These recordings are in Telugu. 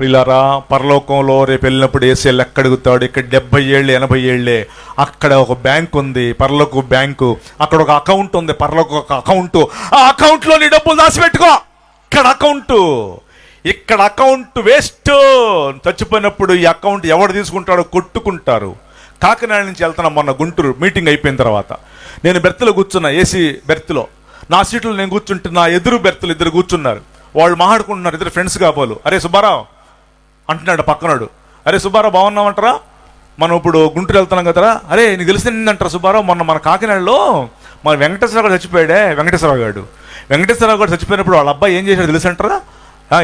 పిల్లరా, పరలోకంలో రేపు వెళ్ళినప్పుడు యేసు లెక్క అడుగుతాడు. ఇక్కడ 70 ఏళ్ళు 80 ఏళ్ళే. అక్కడ ఒక బ్యాంక్ ఉంది, పరలోక బ్యాంకు. అక్కడ ఒక అకౌంట్ ఉంది, పరలోక ఒక అకౌంట్. ఆ అకౌంట్లో నీ డబ్బులు దాచిపెట్టుకో. ఇక్కడ అకౌంట్ వేస్ట్. చచ్చిపోయినప్పుడు ఈ అకౌంట్ ఎవడు తీసుకుంటాడో కొట్టుకుంటారు. కాకినాడ నుంచి వెళ్తున్నా మొన్న గుంటూరు మీటింగ్ అయిపోయిన తర్వాత. నేను బెర్త్లో కూర్చున్నా, ఏసీ బెర్త్లో. నా సీట్లో నేను కూర్చుంటే నా ఎదురు బెర్త్లు 2 కూర్చున్నారు. వాళ్ళు మాట్లాడుకుంటున్నారు, 2 ఫ్రెండ్స్ కాబోలు. అరే సుబ్బారావు అంటున్నాడు పక్కనాడు. అరే సుబ్బారావు బాగున్నామంటారా, మనం ఇప్పుడు గుంటూరు వెళ్తున్నాం కదరా. అరే నీకు తెలిసిందంటారా సుబ్బారావు, మొన్న మన కాకినాడలో మన వెంకటేశ్వరరావు గారు చచ్చిపోయాడే. వెంకటేశ్వరరావు గారు చచ్చిపోయినప్పుడు వాళ్ళ అబ్బాయి ఏం చేశాడు తెలుసంటారా?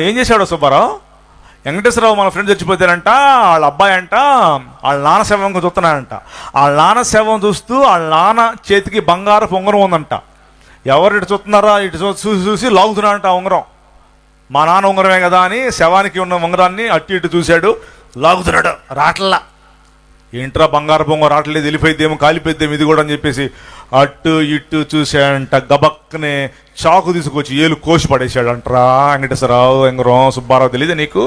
ఏం చేశాడో సుబ్బారావు? వెంకటేశ్వరరావు మన ఫ్రెండ్ చచ్చిపోతారంట, వాళ్ళ అబ్బాయి అంట వాళ్ళ నాన్న శవం చూస్తున్నాడంట. వాళ్ళ నాన్న శవం చూస్తూ వాళ్ళ నాన్న చేతికి బంగారపు ఉంగరం ఉందంట. ఎవరు ఇటు చూస్తున్నారా, ఇటు చూసి లాగుతున్నాడంట ఉంగరం. మా నాన్న ఉంగరమే కదా అని శవానికి ఉన్న ఉంగరాన్ని అటు ఇటు చూశాడు, లాగుతున్నాడు. రాట్లా. ఏంట్రా బంగారపు ఉంగరం రావట్లేదు, వెళ్ళిపోయిద్దేమో కాలిపోయిద్దేమో ఇది కూడా అని చెప్పేసి అటు ఇటు చూశాడంట. గబక్కనే చాకు తీసుకొచ్చి ఏలు కోసి పడేశాడంటరా. వెంకటేశ్వరరావు ఉంగరం సుబ్బారావు తెలియదు నీకు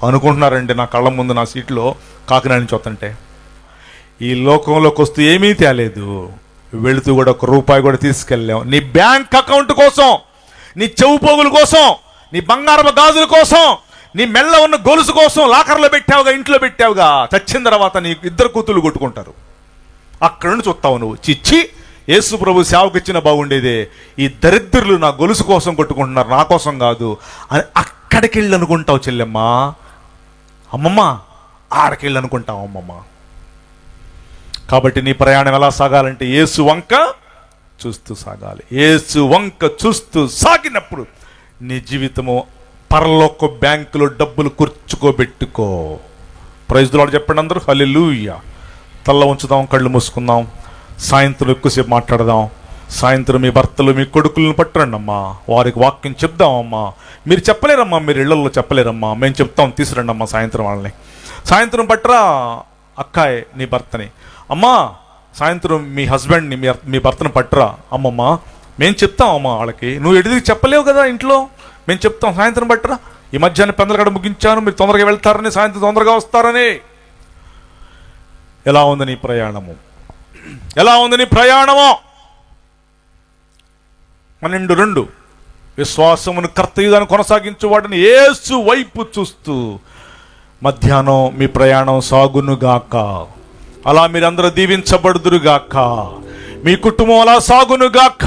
అనుకుంటున్నారండి. నా కళ్ళ ముందు నా సీట్లో కాకినాడ నుంచి వస్తుంటే. ఈ లోకంలోకి వస్తూ ఏమీ తేలేదు, వెళుతూ కూడా 1 రూపాయి కూడా తీసుకెళ్ళాం. నీ బ్యాంక్ అకౌంట్ కోసం, నీ చెవు పోగుల కోసం, నీ బంగారపు గాజుల కోసం, నీ మెల్ల ఉన్న గొలుసు కోసం లాకర్లో పెట్టావుగా, ఇంట్లో పెట్టావుగా. చచ్చిన తర్వాత నీ 2 కూతుళ్ళు కొట్టుకుంటారు. అక్కడ నుండి చూస్తావు నువ్వు. చిచ్చి, యేసు ప్రభు సేవకు ఇచ్చిన బాగుండేదే. ఈ దరిద్రులు నా గొలుసు కోసం కొట్టుకుంటున్నారు, నా కోసం కాదు అని అక్కడికి వెళ్ళి అనుకుంటావు చెల్లెమ్మ. అమ్మమ్మ ఆడకి వెళ్ళి అనుకుంటావు అమ్మమ్మ. కాబట్టి నీ ప్రయాణం ఎలా సాగాలంటే యేసు వంక చూస్తూ సాగాలి. యేసు వంక చూస్తూ సాగినప్పుడు నీ జీవితము పరలోక బ్యాంకులో డబ్బులు కూర్చుకోబెట్టుకో. ప్రైజ్ ది లార్డ్ చెప్పండి అందరూ. హల్లెలూయా. తల్ల ఉంచుదాం, కళ్ళు మూసుకుందాం. సాయంత్రం ఎక్కువసేపు మాట్లాడదాం. సాయంత్రం మీ భర్తలు మీ కొడుకులను పట్టరండి అమ్మా, వారికి వాక్యం చెప్దామమ్మా. మీరు చెప్పలేరమ్మా, మీరు ఇళ్లలో చెప్పలేరమ్మా, మేము చెప్తాం, తీసుకురండి అమ్మా సాయంత్రం వాళ్ళని. సాయంత్రం పట్టరా అక్కాయ్ నీ భర్తని. అమ్మా సాయంత్రం మీ హస్బెండ్ని మీ భర్తను పట్టరా అమ్మమ్మ, మేము చెప్తాం అమ్మా వాళ్ళకి. నువ్వు ఎడిదికి చెప్పలేవు కదా ఇంట్లో, మేము చెప్తాం, సాయంత్రం పట్టరా. ఈ మధ్యాహ్నం పెందలగడ ముగించాను, మీరు తొందరగా వెళ్తారని, సాయంత్రం తొందరగా వస్తారని. ఎలా ఉంది నీ ప్రయాణము? ఎలా ఉంది నీ ప్రయాణము? 12 విశ్వాసమును కర్తయుగాను కొనసాగించువాడిని యేసు వైపు చూస్తూ మధ్యాహ్నం మీ ప్రయాణం సాగునుగాక. అలా మీరందరూ దీవించబడుదురుగాక. మీ కుటుంబం అలా సాగునుగాక.